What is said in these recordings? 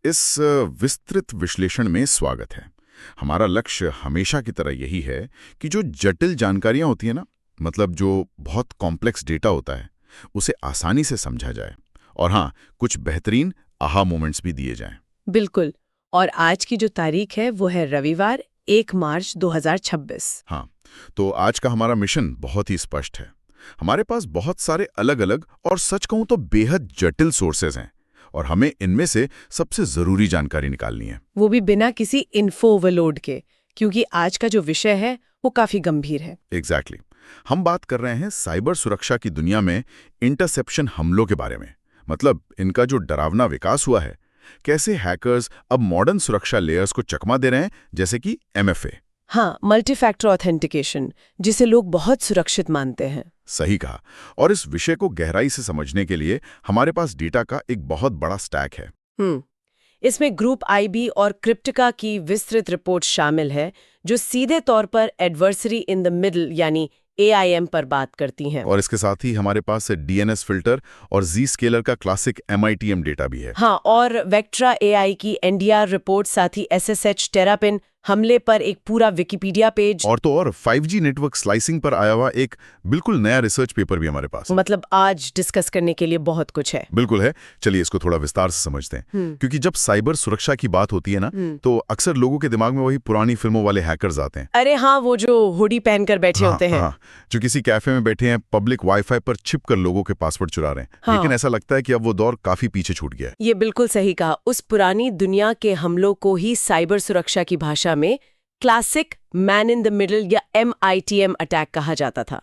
इस विस्तृत विश्लेषण में स्वागत है। हमारा लक्ष्य हमेशा की तरह यही है कि जो जटिल जानकारियां होती है ना, मतलब जो बहुत कॉम्प्लेक्स डेटा होता है, उसे आसानी से समझा जाए और हाँ, कुछ बेहतरीन आहा मोमेंट्स भी दिए जाएं। बिल्कुल। और आज की जो तारीख है वो है रविवार 1 मार्च 2026। हाँ, तो आज का हमारा मिशन बहुत ही स्पष्ट है। हमारे पास बहुत सारे अलग अलग और सच कहूं तो बेहद जटिल सोर्सेज हैं और हमें इनमें से सबसे जरूरी जानकारी निकालनी है, वो भी बिना किसी इन्फो ओवरलोड के, क्योंकि आज का जो विषय है वो काफी गंभीर है। एग्जैक्टली हम बात कर रहे हैं साइबर सुरक्षा की दुनिया में इंटरसेप्शन हमलों के बारे में। मतलब इनका जो डरावना विकास हुआ है, कैसे हैकर्स अब मॉडर्न सुरक्षा लेयर्स को चकमा दे रहे हैं, जैसे कि MFA। हाँ, मल्टी फैक्टर ऑथेंटिकेशन, जिसे लोग बहुत सुरक्षित मानते हैं। सही कहा। और इस विषय को गहराई से समझने के लिए हमारे पास डेटा का एक बहुत बड़ा स्टैक है। इसमें ग्रुप IB और क्रिप्टिका की विस्तृत रिपोर्ट शामिल है, जो सीधे तौर पर एडवर्सरी इन द मिडल यानी AIM पर बात करती हैं। और इसके साथ ही हमारे पास DNS फिल्टर और Z-स्केलर का क्लासिक MITM डेटा भी है। हाँ, और वेक्ट्रा AI की NDR रिपोर्ट, साथ ही SSH टेरापिन हमले पर एक पूरा विकिपीडिया पेज। और तो और 5G नेटवर्क स्लाइसिंग पर आया हुआ एक बिल्कुल नया रिसर्च पेपर भी हमारे पास है। मतलब आज डिस्कस करने के लिए बहुत कुछ है। बिल्कुल है। चलिए इसको थोड़ा विस्तार से समझते हैं, क्योंकि जब साइबर सुरक्षा की बात होती है ना, तो अक्सर लोगों के दिमाग में वही पुरानी फिल्मों वाले हैकर्स आते हैं। अरे हाँ, वो जो हुडी पहनकर बैठे होते हैं। हाँ, जो किसी कैफे में बैठे हैं, पब्लिक वाईफाई पर छिप कर लोगों के पासवर्ड चुरा रहे हैं। हाँ। लेकिन ऐसा लगता है कि अब वो दौर काफी पीछे छूट गया है। ये बिल्कुल सही कहा। उस पुरानी दुनिया के हमलों को ही साइबर सुरक्षा की भाषा में classic man in the middle या MITM अटैक कहा जाता था।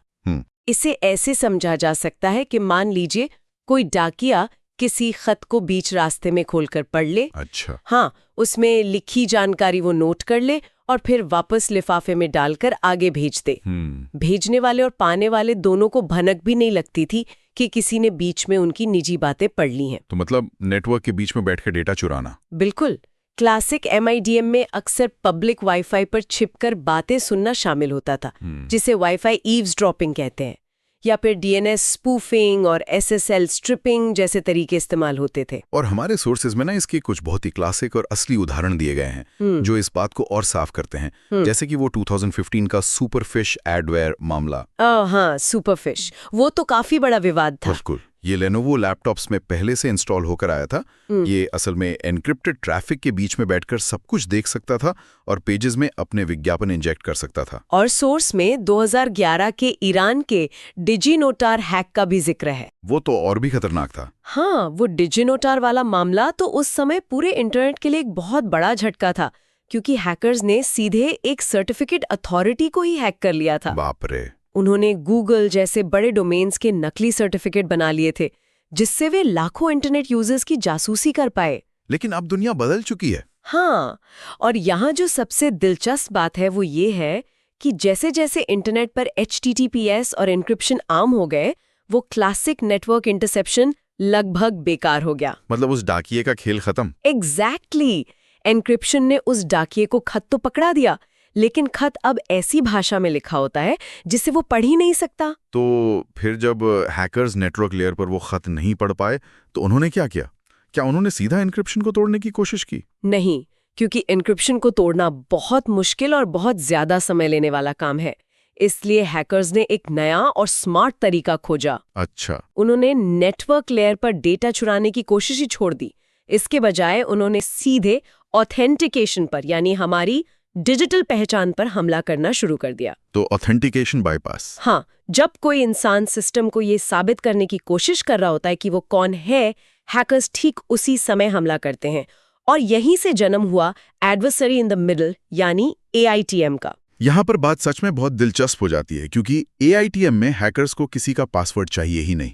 इसे ऐसे समझा जा सकता है कि मान लीजिए कोई डाकिया किसी खत को बीच रास्ते में खोलकर पढ़ ले। अच्छा। हाँ, उसमें लिखी जानकारी वो नोट कर ले और फिर वापस लिफाफे में डालकर आगे भेज दे। भेजने वाले और पाने वाले दोनों को भनक भी नहीं लगती थी कि किसी ने बीच में उनकी निजी बातें पढ़ ली हैं। तो मतलब नेटवर्क के बीच में बैठकर डेटा चुराना। बिल्कुल। क्लासिक MIDM में अक्सर पब्लिक वाईफाई पर छिपकर बातें सुनना शामिल होता था, जिसे वाईफाई ईव्सड्रॉपिंग कहते हैं, या फिर DNS स्पूफिंग और SSL स्ट्रिपिंग जैसे तरीके इस्तेमाल होते थे। और हमारे सोर्सेज में ना इसके कुछ बहुत ही क्लासिक और असली उदाहरण दिए गए हैं जो इस बात को और साफ करते हैं, जैसे कि वो 2015 का सुपरफिश एडवेयर मामला। हाँ, सुपरफिश, वो तो काफी बड़ा विवाद था। बिल्कुल। ये लेनोवो लैपटॉप्स में पहले से इंस्टॉल होकर आया था। ये असल में एन्क्रिप्टेड ट्रैफिक के बीच में बैठकर सब कुछ देख सकता था और पेजेस में अपने विज्ञापन इंजेक्ट कर सकता था। और सोर्स में 2011 के ईरान के डिजिनोटार हैक का भी जिक्र है। वो तो और भी खतरनाक था। हाँ, वो डिजिनोटार वाला मामला तो उस समय पूरे इंटरनेट के लिए एक बहुत बड़ा झटका था, क्योंकि हैकर्स ने सीधे एक सर्टिफिकेट अथॉरिटी को ही हैक कर लिया था। बाप रे। उन्होंने गूगल जैसे बड़े डोमेन्स के नकली सर्टिफिकेट बना लिए थे, जिससे वे लाखों इंटरनेट यूजर्स की जासूसी कर पाए। लेकिन अब दुनिया बदल चुकी है। हाँ, और यहाँ जो सबसे दिलचस्प बात है वो ये है कि जैसे जैसे इंटरनेट पर HTTPS और एन्क्रिप्शन आम हो गए, वो क्लासिक नेटवर्क इंटरसेप्शन लगभग बेकार हो गया। मतलब उस डाकिये का खेल खत्म। एग्जैक्टली। एन्क्रिप्शन ने उस डाकिये को खत तो पकड़ा दिया, लेकिन खत अब ऐसी भाषा में लिखा होता है जिसे वो पढ़ ही नहीं सकता। तो फिर जब हैकर्स नेटवर्क लेयर पर वो खत नहीं पढ़ पाए तो उन्होंने क्या किया? क्या उन्होंने सीधा एन्क्रिप्शन को तोड़ने की कोशिश की? नहीं, क्योंकि एन्क्रिप्शन को तोड़ना बहुत मुश्किल और बहुत ज्यादा समय लेने वाला काम है। इसलिए हैकर्स ने एक नया और स्मार्ट तरीका खोजा। अच्छा। उन्होंने नेटवर्क लेयर पर डेटा चुराने की कोशिश ही छोड़ दी। इसके बजाय उन्होंने सीधे ऑथेंटिकेशन पर, यानी हमारी डिजिटल पहचान पर हमला करना शुरू कर दिया। तो ऑथेंटिकेशन बाईपास। हाँ, जब कोई इंसान सिस्टम को ये साबित करने की कोशिश कर रहा होता है कि वो कौन है, हैकर्स ठीक उसी समय हमला करते हैं। और यहीं से जन्म हुआ एडवर्सरी इन द मिडल यानी AITM का। यहाँ पर बात सच में बहुत दिलचस्प हो जाती है, क्योंकि AITM में हैकर्स को किसी का पासवर्ड चाहिए ही नहीं,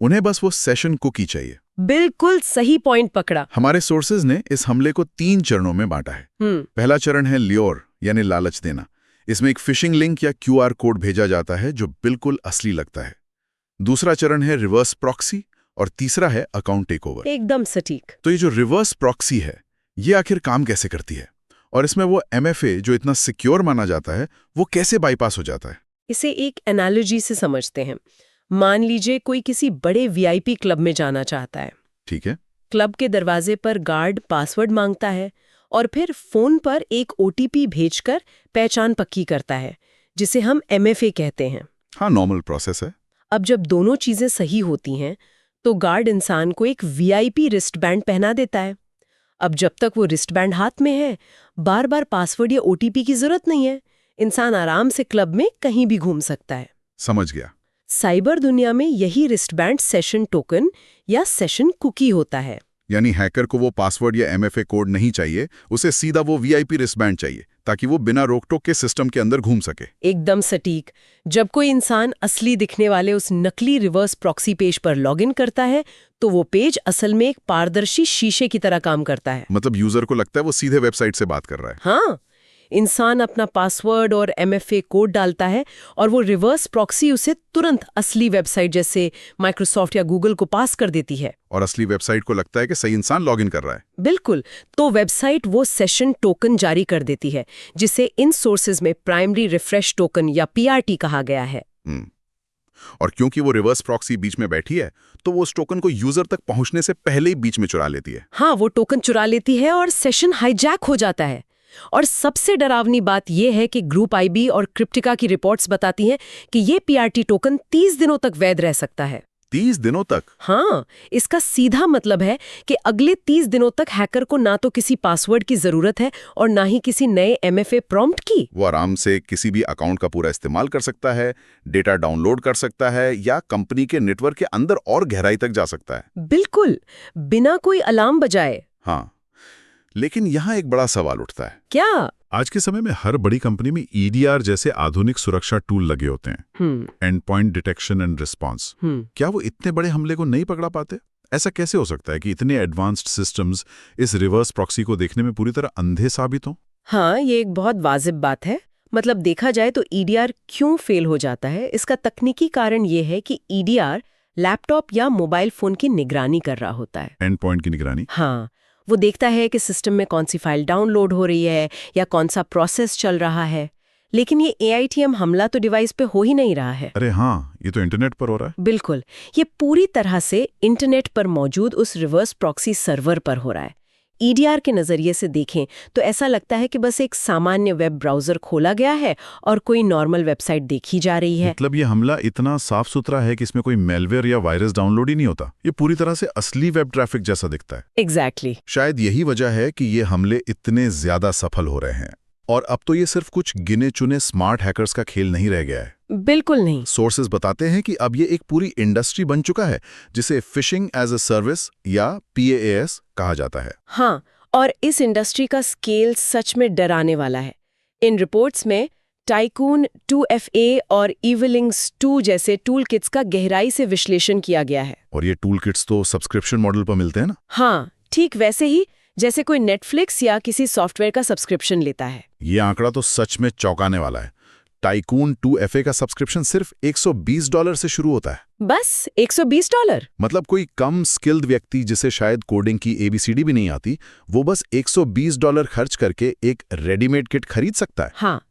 उन्हें बस वो सेशन कुकी चाहिए। बिल्कुल सही पॉइंट पकड़ा। हमारे सोर्सेज ने इस हमले को 3 चरणों में बांटा है। पहला चरण है ल्योर यानी लालच देना। इसमें एक फिशिंग लिंक या QR कोड भेजा जाता है जो बिल्कुल असली लगता है। दूसरा चरण है रिवर्स प्रॉक्सी और तीसरा है अकाउंट टेकओवर। एकदम सटीक। तो ये जो रिवर्स प्रॉक्सी है, ये आखिर काम कैसे करती है और इसमें वो MFA जो इतना सिक्योर माना जाता है वो कैसे बाईपास हो जाता है? इसे एक एनालॉजी से समझते हैं। मान लीजिए कोई किसी बड़े VIP क्लब में जाना चाहता है। ठीक है। क्लब के दरवाजे पर गार्ड पासवर्ड मांगता है और फिर फोन पर एक ओटीपी भेजकर पहचान पक्की करता है, जिसे हम MFA कहते हैं। हाँ, नॉर्मल प्रोसेस है। अब जब दोनों चीजें सही होती हैं तो गार्ड इंसान को एक VIP रिस्ट बैंड पहना देता है। अब जब तक वो रिस्ट बैंड हाथ में है, बार बार पासवर्ड या OTP की जरूरत नहीं है। इंसान आराम से क्लब में कहीं भी घूम सकता है। समझ गया। साइबर दुनिया में यही रिस्ट बैंड सेशन टोकन या सेशन कुकी होता है। यानी हैकर को वो पासवर्ड या MFA कोड नहीं चाहिए, उसे सीधा वो VIP रिस्टबैंड चाहिए ताकि वो बिना रोक-टोक के सिस्टम के अंदर घूम सके। एकदम सटीक। जब कोई इंसान असली दिखने वाले उस नकली रिवर्स प्रॉक्सी पेज पर लॉगिन करता है तो वो पेज असल में एक पारदर्शी शीशे की तरह काम करता है। मतलब यूजर को लगता है वो सीधे वेबसाइट से बात कर रहा है। हाँ, इंसान अपना पासवर्ड और MFA कोड डालता है और वो रिवर्स प्रॉक्सी उसे तुरंत असली वेबसाइट जैसे माइक्रोसॉफ्ट या गूगल को पास कर देती है। और असली वेबसाइट को लगता है कि सही इंसान लॉगिन कर रहा है। बिल्कुल। तो वेबसाइट वो सेशन टोकन जारी कर देती है, जिसे इन सोर्सेज में प्राइमरी रिफ्रेश टोकन या PRT कहा गया है। और क्योंकि वो रिवर्स प्रॉक्सी बीच में बैठी है तो वो उस टोकन को यूजर तक पहुंचने से पहले ही बीच में चुरा लेती है। हाँ, वो टोकन चुरा लेती है और सेशन हाईजैक हो जाता है। और सबसे डरावनी बात यह है कि ग्रुप IB और क्रिप्टिका की रिपोर्ट्स बताती हैं कि ये PRT टोकन 30 दिनों तक वैध रह सकता है। 30 दिनों तक? हाँ, इसका सीधा मतलब है कि अगले 30 दिनों तक हैकर को ना तो किसी पासवर्ड की जरूरत है और ना ही किसी नए MFA प्रॉम्प्ट की। वो आराम से किसी भी अकाउंट का पूरा इस्तेमाल कर सकता है, डेटा डाउनलोड कर सकता है या कंपनी के नेटवर्क के अंदर और गहराई तक जा सकता है। बिल्कुल, बिना कोई अलार्म बजाए। हाँ, लेकिन यहाँ एक बड़ा सवाल उठता है। क्या? आज के समय में हर बड़ी कंपनी में EDR जैसे आधुनिक सुरक्षा टूल लगे होते हैं, and point detection and response. क्या वो इतने बड़े हमले को नहीं पकड़ा पाते? ऐसा कैसे हो सकता है कि इतने एडवांस्ड सिस्टम्स इस रिवर्स प्रॉक्सी को देखने में पूरी तरह अंधे साबित हों? हाँ, ये एक बहुत वाजिब बात है। मतलब देखा जाए तो EDR क्यों फेल हो जाता है, इसका तकनीकी कारण ये है कि EDR लैपटॉप या मोबाइल फोन की निगरानी कर रहा होता है। एंड पॉइंट की निगरानी? हाँ, वो देखता है कि सिस्टम में कौन सी फाइल डाउनलोड हो रही है या कौन सा प्रोसेस चल रहा है। लेकिन ये AITM हमला तो डिवाइस पे हो ही नहीं रहा है। अरे हाँ, ये तो इंटरनेट पर हो रहा है। बिल्कुल, ये पूरी तरह से इंटरनेट पर मौजूद उस रिवर्स प्रॉक्सी सर्वर पर हो रहा है। EDR के नजरिए से देखें तो ऐसा लगता है कि बस एक सामान्य वेब ब्राउजर खोला गया है और कोई नॉर्मल वेबसाइट देखी जा रही है। मतलब ये हमला इतना साफ सुथरा है कि इसमें कोई मेलवेयर या वायरस डाउनलोड ही नहीं होता। ये पूरी तरह से असली वेब ट्रैफिक जैसा दिखता है। एग्जैक्टली। शायद यही वजह है कि ये हमले इतने ज्यादा सफल हो रहे हैं। और अब तो ये सिर्फ कुछ गिने चुने स्मार्ट हैकर्स का खेल नहीं रह गया है। बिल्कुल नहीं। सोर्सेज बताते हैं कि अब ये एक पूरी इंडस्ट्री बन चुका है, जिसे फिशिंग एज अ सर्विस या PAAS कहा जाता है। हाँ, और इस इंडस्ट्री का स्केल सच में डराने वाला है। इन रिपोर्ट्स में टाइकून 2FA और इविलिंग्स 2 जैसे टूल किट्स का गहराई से विश्लेषण किया गया है। और ये टूल किट्स तो सब्सक्रिप्शन मॉडल पर मिलते हैं ना? हाँ, ठीक वैसे ही जैसे कोई नेटफ्लिक्स या किसी सॉफ्टवेयर का सब्सक्रिप्शन लेता है। ये आंकड़ा तो सच में चौंकाने वाला है। टाइकून 2FA का सब्सक्रिप्शन सिर्फ $120 से शुरू होता है। बस $120? मतलब कोई कम स्किल्ड व्यक्ति जिसे शायद कोडिंग की ABCD भी नहीं आती, वो बस $120 खर्च करके एक रेडीमेड किट खरीद सकता है। हाँ,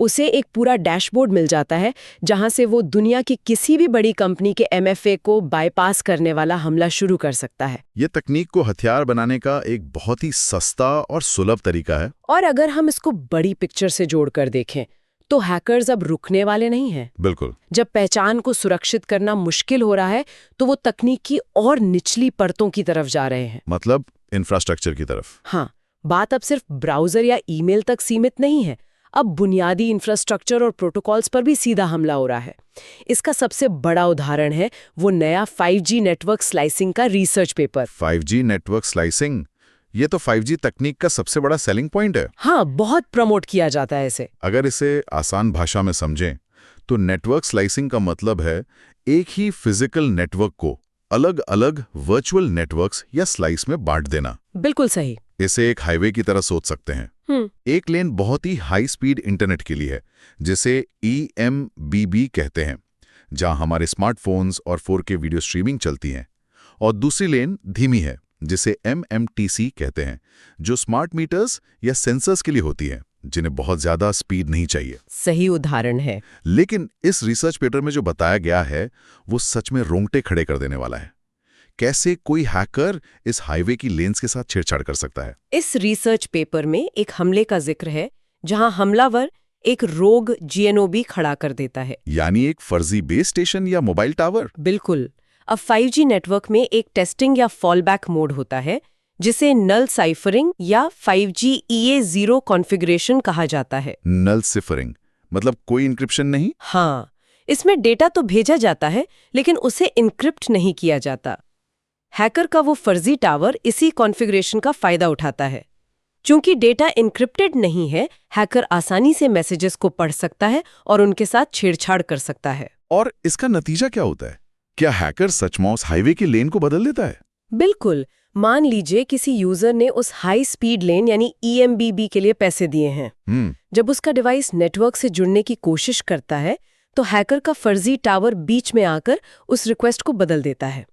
उसे एक पूरा डैशबोर्ड मिल जाता है जहां से वो दुनिया की किसी भी बड़ी कंपनी के MFA को बाईपास करने वाला हमला शुरू कर सकता है। ये तकनीक को हथियार बनाने का एक बहुत ही सस्ता और सुलभ तरीका है। और अगर हम इसको बड़ी पिक्चर से जोड़कर देखें तो हैकर्स अब रुकने वाले नहीं हैं। बिल्कुल। जब पहचान को सुरक्षित करना मुश्किल हो रहा है तो वो तकनीक की और निचली परतों की तरफ जा रहे हैं। मतलब इंफ्रास्ट्रक्चर की तरफ। हाँ, बात अब सिर्फ ब्राउजर या ईमेल तक सीमित नहीं है। अब बुनियादी इंफ्रास्ट्रक्चर और प्रोटोकॉल्स पर भी सीधा हमला हो रहा है। इसका सबसे बड़ा उदाहरण है वो नया 5G नेटवर्क स्लाइसिंग का research paper. 5G network slicing, ये तो 5G तकनीक का सबसे बड़ा सेलिंग पॉइंट है। हाँ, बहुत प्रमोट किया जाता है इसे। अगर इसे आसान भाषा में समझें तो नेटवर्क स्लाइसिंग का मतलब है एक ही फिजिकल नेटवर्क को अलग अलग वर्चुअल नेटवर्क्स या स्लाइस में बांट देना। बिल्कुल सही। इसे एक हाईवे की तरह सोच सकते हैं। एक लेन बहुत ही हाई स्पीड इंटरनेट के लिए है, जिसे EMBB कहते हैं, जहां हमारे स्मार्टफोन्स और 4K वीडियो स्ट्रीमिंग चलती हैं। और दूसरी लेन धीमी है, जिसे MMTC कहते हैं, जो स्मार्ट मीटर्स या सेंसर्स के लिए होती है, जिन्हें बहुत ज्यादा स्पीड नहीं चाहिए। सही उदाहरण है। लेकिन इस रिसर्च पेपर में जो बताया गया है वो सच में रोंगटे खड़े कर देने वाला है, कैसे कोई हैकर इस हाईवे की लेन्स के साथ छेड़छाड़ कर सकता है? इस रिसर्च पेपर में एक हमले का जिक्र है जहां हमलावर एक रोग GNOB खड़ा कर देता है। यानी एक फर्जी बेस स्टेशन या मोबाइल टावर? बिल्कुल। अब 5G नेटवर्क में एक टेस्टिंग या फॉलबैक मोड होता है जिसे नल साइफरिंग या 5G EA0 कॉन्फ़िगरेशन कहा जाता है। नल सिफरिंग मतलब कोई इंक्रिप्शन नहीं? हाँ, इसमें डेटा तो भेजा जाता है लेकिन उसे इनक्रिप्ट नहीं किया जाता। हैकर का वो फर्जी टावर इसी कॉन्फ़िगरेशन का फायदा उठाता है। चूंकि डेटा इनक्रिप्टेड नहीं है, हैकर आसानी से मैसेजेस को पढ़ सकता है और उनके साथ छेड़छाड़ कर सकता है। और इसका नतीजा क्या होता है? क्या हैकर सचमुच हाईवे की लेन को बदल देता है? बिल्कुल। मान लीजिए किसी यूजर ने उस हाई स्पीड लेन यानी EMBB के लिए पैसे दिए हैं। जब उसका डिवाइस नेटवर्क से जुड़ने की कोशिश करता है तो हैकर का फर्जी टावर बीच में आकर उस रिक्वेस्ट को बदल देता है।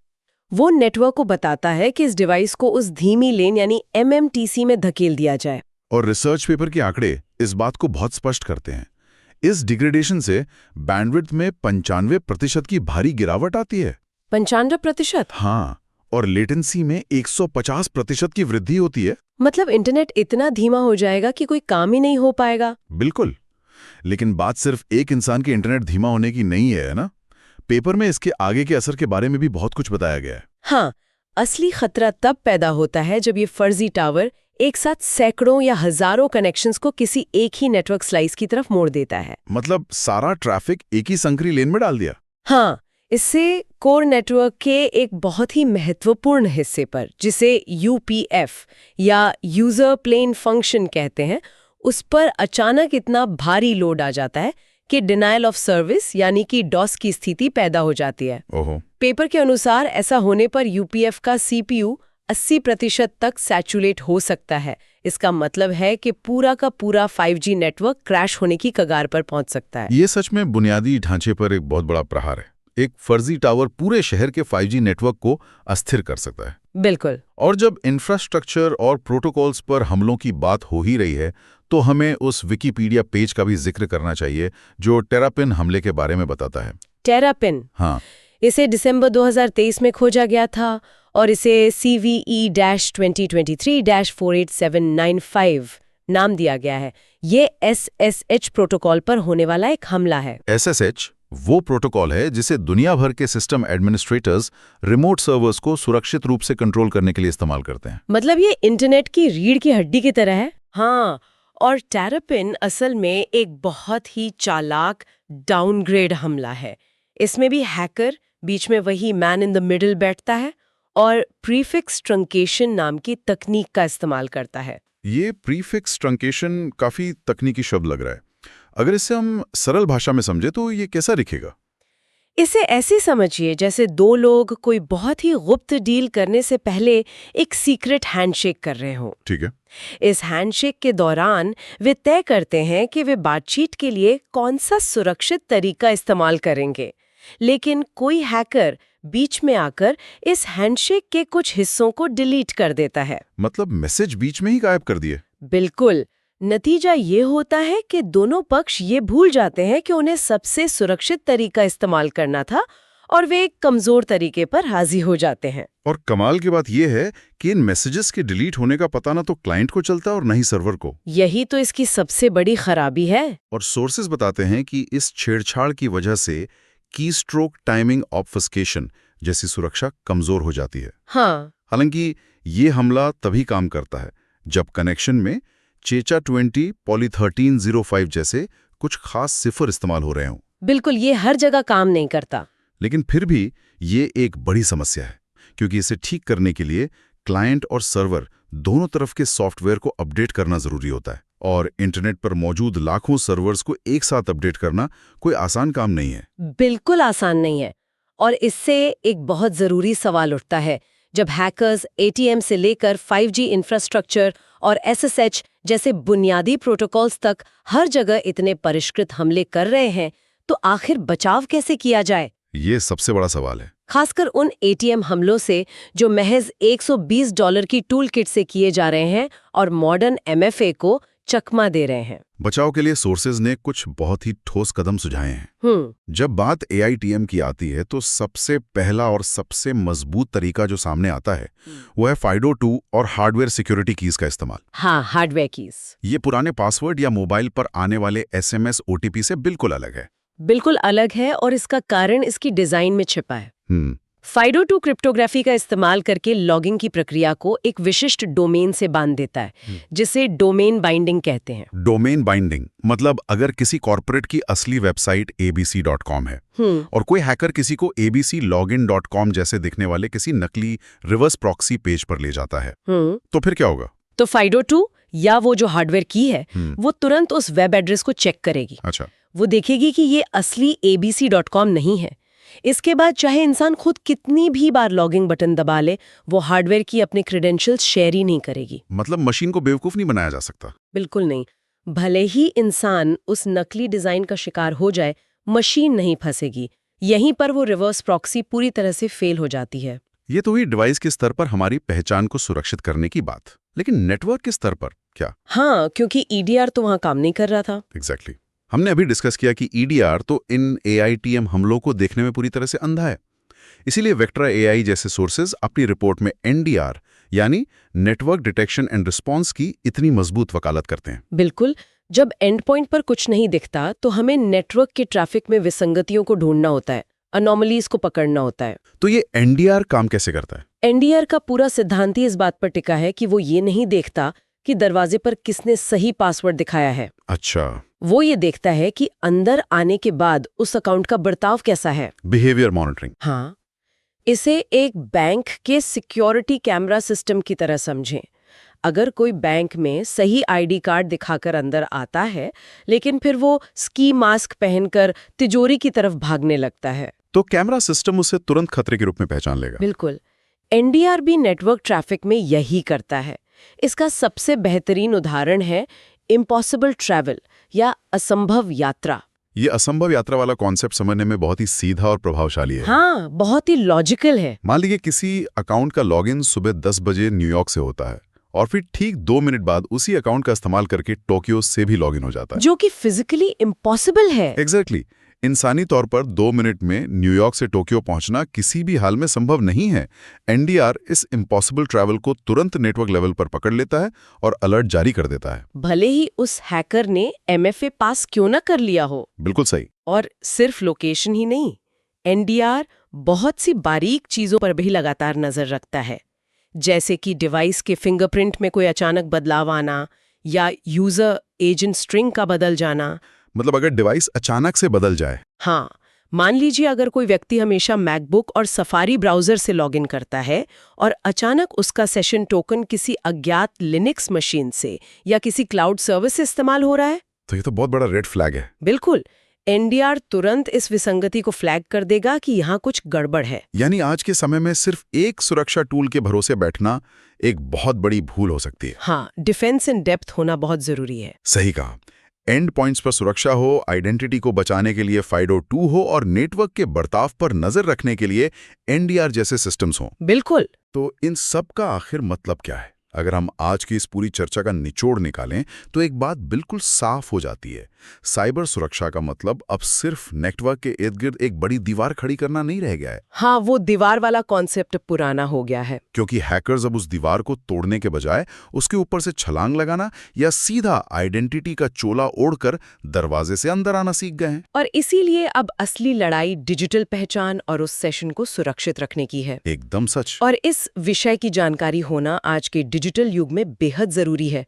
वो नेटवर्क को बताता है कि इस डिवाइस को उस धीमी लेन यानी MMTC में धकेल दिया जाए। और रिसर्च पेपर के आंकड़े इस बात को बहुत स्पष्ट करते हैं। इस डिग्रेडेशन से बैंडविड्थ में 95% की भारी गिरावट आती है। 95%? हाँ, और लेटेंसी में 150% की वृद्धि होती है। मतलब इंटरनेट इतना धीमा हो जाएगा कि कोई काम ही नहीं हो पाएगा। बिल्कुल। लेकिन बात सिर्फ एक इंसान के इंटरनेट धीमा होने की नहीं है ना? पेपर में इसके आगे के असर के बारे में भी बहुत कुछ बताया गया है। हाँ, असली खतरा तब पैदा होता है जब ये फर्जी टावर एक साथ सैकड़ों या हजारों कनेक्शंस को किसी एक ही नेटवर्क स्लाइस की तरफ मोड़ देता है। मतलब सारा ट्रैफिक एक ही संकरी लेन में डाल दिया? हाँ, इससे कोर नेटवर्क के एक बहुत ही महत्वपूर्ण हिस्से पर, जिसे UPF या यूजर प्लेन फंक्शन कहते हैं, उस पर अचानक इतना भारी लोड आ जाता है कि डिनायल ऑफ सर्विस यानी कि डॉस की स्थिति पैदा हो जाती है। ओहो। पेपर के अनुसार ऐसा होने पर UPF का CPU 80% तक सैचुरेट हो सकता है। इसका मतलब है कि पूरा का पूरा 5G नेटवर्क क्रैश होने की कगार पर पहुंच सकता है। ये सच में बुनियादी ढांचे पर एक बहुत बड़ा प्रहार है। एक फर्जी टावर पूरे शहर के 5G नेटवर्क को अस्थिर कर सकता है। बिल्कुल। और जब इंफ्रास्ट्रक्चर और प्रोटोकॉल्स पर हमलों की बात हो ही रही है तो हमें उस विकिपीडिया पेज का भी जिक्र करना चाहिए जो टेरापिन हमले के बारे में बताता है। टेरापिन? हाँ। इसे दिसंबर 2023 में खोजा गया था और इसे CVE-2023-48795 नाम दिया गया है। ये SSH प्रोटोकॉल पर होने वाला एक हमला है। SSH वो प्रोटोकॉल है जिसे दुनिया भर के सिस्टम एडमिनिस्ट्रेटर्स रिमोट सर्वर्स को सुरक्षित रूप से कंट्रोल करने के लिए इस्तेमाल करते हैं। मतलब ये इंटरनेट की रीढ़ की हड्डी की तरह है। हाँ, और टेरापिन असल में एक बहुत ही चालाक डाउनग्रेड हमला है। इसमें भी हैकर बीच में वही मैन इन द मिडिल बैठता है और प्रीफिक्स ट्रंकेशन नाम की तकनीक का इस्तेमाल करता है। ये प्रीफिक्स ट्रंकेशन काफी तकनीकी शब्द लग रहा है। अगर इसे हम सरल भाषा में समझे तो ये कैसा दिखेगा? इसे ऐसे समझिए जैसे दो लोग कोई बहुत ही गुप्त डील करने से पहले एक सीक्रेट हैंडशेक कर रहे हों। ठीक है। इस हैंडशेक के दौरान वे तय करते हैं कि वे बातचीत के लिए कौन सा सुरक्षित तरीका इस्तेमाल करेंगे, लेकिन कोई हैकर बीच में आकर इस हैंडशेक के कुछ हिस्सों को डिलीट कर देता है। मतलब मैसेज बीच में ही गायब कर दिए? बिल्कुल। नतीजा ये होता है कि दोनों पक्ष ये भूल जाते हैं कि उन्हें सबसे सुरक्षित तरीका इस्तेमाल करना था और वे एक कमजोर तरीके पर हाजिर हो जाते हैं। और कमाल की बात यह है कि इन मैसेजेस के डिलीट होने का पता ना तो क्लाइंट को चलता और ना ही सर्वर को। यही तो इसकी सबसे बड़ी खराबी है। और सोर्सेज बताते हैं कि इस छेड़छाड़ की वजह से कीस्ट्रोक टाइमिंग ऑब्फस्केशन जैसी सुरक्षा कमजोर हो जाती है। हाँ। हालांकि ये हमला तभी काम करता है जब कनेक्शन में चेचा 20 पॉली 1305 जैसे कुछ खास सिफर इस्तेमाल हो रहे हों। बिल्कुल, ये हर जगह काम नहीं करता। लेकिन फिर भी ये एक बड़ी समस्या है क्योंकि इसे ठीक करने के लिए क्लाइंट और सर्वर दोनों तरफ के सॉफ्टवेयर को अपडेट करना जरूरी होता है। और इंटरनेट पर मौजूद लाखों सर्वर्स को एक साथ अपडेट करना कोई आसान काम नहीं है। बिल्कुल आसान नहीं है। और इससे एक बहुत जरूरी सवाल उठता है, जब हैकर्स ATM से लेकर 5G इंफ्रास्ट्रक्चर और SSH जैसे बुनियादी प्रोटोकॉल्स तक हर जगह इतने परिष्कृत हमले कर रहे हैं, तो आखिर बचाव कैसे किया जाए? ये सबसे बड़ा सवाल है। खासकर उन ATM हमलों से जो महज $120 की टूल किट से किए जा रहे हैं और मॉडर्न MFA को चकमा दे रहे हैं। बचाव के लिए सोर्सेज ने कुछ बहुत ही ठोस कदम सुझाए हैं। जब बात AITM की आती है तो सबसे पहला और सबसे मजबूत तरीका जो सामने आता है वो है FIDO2 और हार्डवेयर सिक्योरिटी कीज का इस्तेमाल। हाँ, हार्डवेयर कीज। ये पुराने पासवर्ड या मोबाइल पर आने वाले SMS OTP से बिल्कुल अलग है। बिल्कुल अलग है, और इसका कारण इसकी डिजाइन में छिपा है। FIDO2 क्रिप्टोग्राफी का इस्तेमाल करके लॉगिंग की प्रक्रिया को एक विशिष्ट डोमेन से बांध देता है, जिसे डोमेन बाइंडिंग कहते हैं। डोमेन बाइंडिंग मतलब अगर किसी कॉर्पोरेट की असली वेबसाइट abc.com है और कोई हैकर किसी को abclogin.com जैसे दिखने वाले किसी नकली रिवर्स प्रॉक्सी पेज पर ले जाता है, तो फिर क्या होगा? तो FIDO2 या वो जो हार्डवेयर की है वो तुरंत उस वेब एड्रेस को चेक करेगी। अच्छा। वो देखेगी कि ये असली abc.com नहीं है। इसके बाद चाहे इंसान खुद कितनी भी बार लॉगिंग बटन दबा ले, वो हार्डवेयर की अपने क्रेडेंशियल्स शेयर ही नहीं करेगी। मतलब मशीन को बेवकूफ नहीं बनाया जा सकता? बिल्कुल नहीं। भले ही इंसान उस नकली डिजाइन का शिकार हो जाए, मशीन नहीं फंसेगी। यहीं पर वो रिवर्स प्रॉक्सी पूरी तरह से फेल हो जाती है। ये तो हुई डिवाइस के स्तर पर हमारी पहचान को सुरक्षित करने की बात, लेकिन नेटवर्क के स्तर पर क्या? हाँ, क्योंकि EDR तो वहां काम नहीं कर रहा था। एग्जैक्टली। हमने अभी डिस्कस किया कि EDR तो इन AITM हमलों को देखने में पूरी तरह से अंधा है। इसीलिए वेक्ट्रा AI जैसे सोर्सेज अपनी रिपोर्ट में NDR यानी नेटवर्क डिटेक्शन एंड रिस्पॉन्स की इतनी मजबूत वकालत करते हैं। बिल्कुल। जब एंड पॉइंट पर कुछ नहीं दिखता तो हमें नेटवर्क के ट्रैफिक में विसंगतियों को ढूंढना होता है, अनोमलीज को पकड़ना होता है। तो ये NDR काम कैसे करता है? NDR का पूरा सिद्धांत ही इस बात पर टिका है कि वो ये नहीं देखता कि दरवाजे पर किसने सही पासवर्ड दिखाया है। अच्छा। वो ये देखता है कि अंदर आने के बाद उस अकाउंट का बर्ताव कैसा है। Behaviour monitoring. हाँ, इसे एक बैंक के सिक्योरिटी कैमरा सिस्टम की तरह समझें। अगर कोई बैंक में सही ID कार्ड दिखाकर अंदर आता है, लेकिन फिर वो स्की मास्क पहनकर तिजोरी की तरफ भागने लगता है, तो कैमरा सिस्टम उसे तुरंत खतरे के रूप में पहचान लेगा। बिल्कुल। NDR भी नेटवर्क ट्रैफिक में यही करता है। इसका सबसे बेहतरीन उदाहरण है इम्पॉसिबल ट्रैवल या असंभव यात्रा। ये असंभव यात्रा वाला कॉन्सेप्ट समझने में बहुत ही सीधा और प्रभावशाली है। हाँ, बहुत ही लॉजिकल है। मान लीजिए किसी अकाउंट का लॉगिन सुबह 10 बजे न्यूयॉर्क से होता है और फिर ठीक 2 मिनट बाद उसी अकाउंट का इस्तेमाल करके टोक्यो से भी लॉगिन हो जाता है, जो कि फिजिकली इम्पॉसिबल है। एग्जैक्टली। इंसानी तौर पर 2 मिनट में न्यूयॉर्क से टोक्यो पहुंचना किसी भी हाल में संभव नहीं है। NDR इस इम्पॉसिबल ट्रैवल को तुरंत नेटवर्क लेवल पर पकड़ लेता है और अलर्ट जारी कर देता है, भले ही उस हैकर ने MFA पास क्यों ना कर लिया हो। बिल्कुल सही। और सिर्फ लोकेशन ही नहीं, NDR बहुत सी बारीक चीजों पर भी लगातार नजर रखता है, जैसे कि डिवाइस के फिंगरप्रिंट में कोई अचानक बदलाव आना या यूजर एजेंट स्ट्रिंग का बदल जाना। मतलब अगर डिवाइस अचानक से बदल जाए। हाँ, मान लीजिए अगर कोई व्यक्ति हमेशा मैकबुक और सफारी ब्राउजर से लॉगिन करता है और अचानक उसका सेशन टोकन किसी अज्ञात लिनक्स मशीन से या किसी क्लाउड सर्विस से इस्तेमाल हो रहा है, तो ये तो बहुत बड़ा रेड फ्लैग है। बिल्कुल। NDR तुरंत इस विसंगति को फ्लैग कर देगा कि यहाँ कुछ गड़बड़ है। यानी आज के समय में सिर्फ एक सुरक्षा टूल के भरोसे बैठना एक बहुत बड़ी भूल हो सकती है। हाँ, डिफेंस इन डेप्थ होना बहुत जरूरी है। सही कहा। एंड पॉइंट्स पर सुरक्षा हो, आइडेंटिटी को बचाने के लिए FIDO2 हो और नेटवर्क के बर्ताव पर नजर रखने के लिए NDR जैसे सिस्टम्स हों। बिल्कुल। तो इन सब का आखिर मतलब क्या है? अगर हम आज की इस पूरी चर्चा का निचोड़ निकालें तो एक बात बिल्कुल साफ हो जाती है। साइबर सुरक्षा का मतलब अब सिर्फ नेटवर्क के इर्द गिर्द एक बड़ी दीवार खड़ी करना नहीं रह गया है। हाँ, वो दीवार वाला कॉन्सेप्ट पुराना हो गया है। क्योंकि हैकर्स अब उस दीवार को तोड़ने के बजाय उसके ऊपर से छलांग लगाना या सीधा आइडेंटिटी का चोला ओढ़कर दरवाजे से अंदर आना सीख गए हैं। और इसीलिए अब असली लड़ाई डिजिटल पहचान और उस सेशन को सुरक्षित रखने की है। एकदम सच। और इस विषय की जानकारी होना आज के डिजिटल युग में बेहद जरूरी है।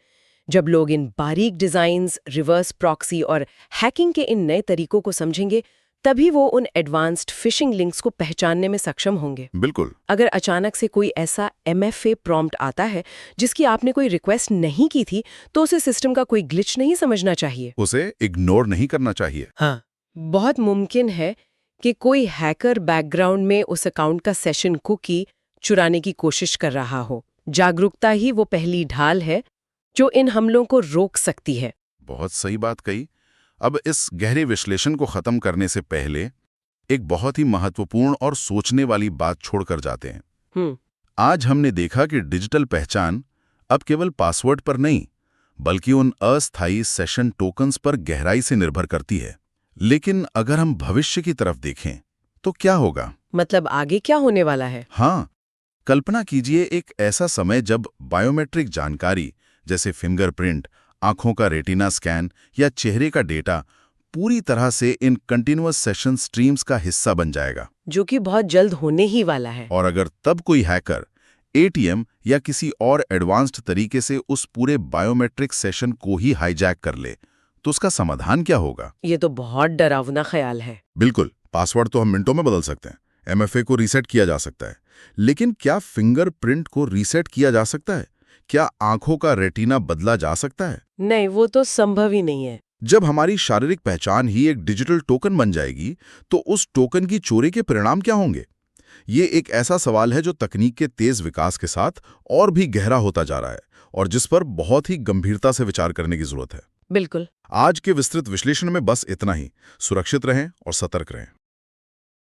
जब लोग इन बारीक डिजाइन्स, रिवर्स प्रॉक्सी और हैकिंग के इन नए तरीकों को समझेंगे, तभी वो उन एडवांस्ड फिशिंग लिंक्स को पहचानने में सक्षम होंगे। बिल्कुल। अगर अचानक से कोई ऐसा MFA प्रॉम्प्ट आता है जिसकी आपने कोई रिक्वेस्ट नहीं की थी, तो उसे सिस्टम का कोई ग्लिच नहीं समझना चाहिए, उसे इग्नोर नहीं करना चाहिए। हाँ, बहुत मुमकिन है कि कोई हैकर बैकग्राउंड में उस अकाउंट का सेशन कुकी चुराने की कोशिश कर रहा हो। जागरूकता ही वो पहली ढाल है जो इन हमलों को रोक सकती है। बहुत सही बात कही। अब इस गहरे विश्लेषण को खत्म करने से पहले एक बहुत ही महत्वपूर्ण और सोचने वाली बात छोड़कर जाते हैं। आज हमने देखा कि डिजिटल पहचान अब केवल पासवर्ड पर नहीं, बल्कि उन अस्थायी सेशन टोकन्स पर गहराई से निर्भर करती है। लेकिन अगर हम भविष्य की तरफ देखें तो क्या होगा? मतलब आगे क्या होने वाला है? हाँ, कल्पना कीजिए एक ऐसा समय जब बायोमेट्रिक जानकारी जैसे फिंगरप्रिंट, आंखों का रेटिना स्कैन या चेहरे का डेटा पूरी तरह से इन कंटिन्यूअस सेशन स्ट्रीम्स का हिस्सा बन जाएगा। जो कि बहुत जल्द होने ही वाला है। और अगर तब कोई हैकर एटीएम या किसी और एडवांस्ड तरीके से उस पूरे बायोमेट्रिक सेशन को ही हाईजैक कर ले, तो उसका समाधान क्या होगा? ये तो बहुत डरावना ख्याल है। बिल्कुल, पासवर्ड तो हम मिनटों में बदल सकते हैं, एमएफए को रीसेट किया जा सकता है, लेकिन क्या फिंगरप्रिंट को रीसेट किया जा सकता है? क्या आंखों का रेटिना बदला जा सकता है? नहीं, वो तो संभव ही नहीं है। जब हमारी शारीरिक पहचान ही एक डिजिटल टोकन बन जाएगी, तो उस टोकन की चोरी के परिणाम क्या होंगे? ये एक ऐसा सवाल है जो तकनीक के तेज विकास के साथ और भी गहरा होता जा रहा है और जिस पर बहुत ही गंभीरता से विचार करने की जरूरत है। बिल्कुल। आज के विस्तृत विश्लेषण में बस इतना ही। सुरक्षित रहें और सतर्क रहें।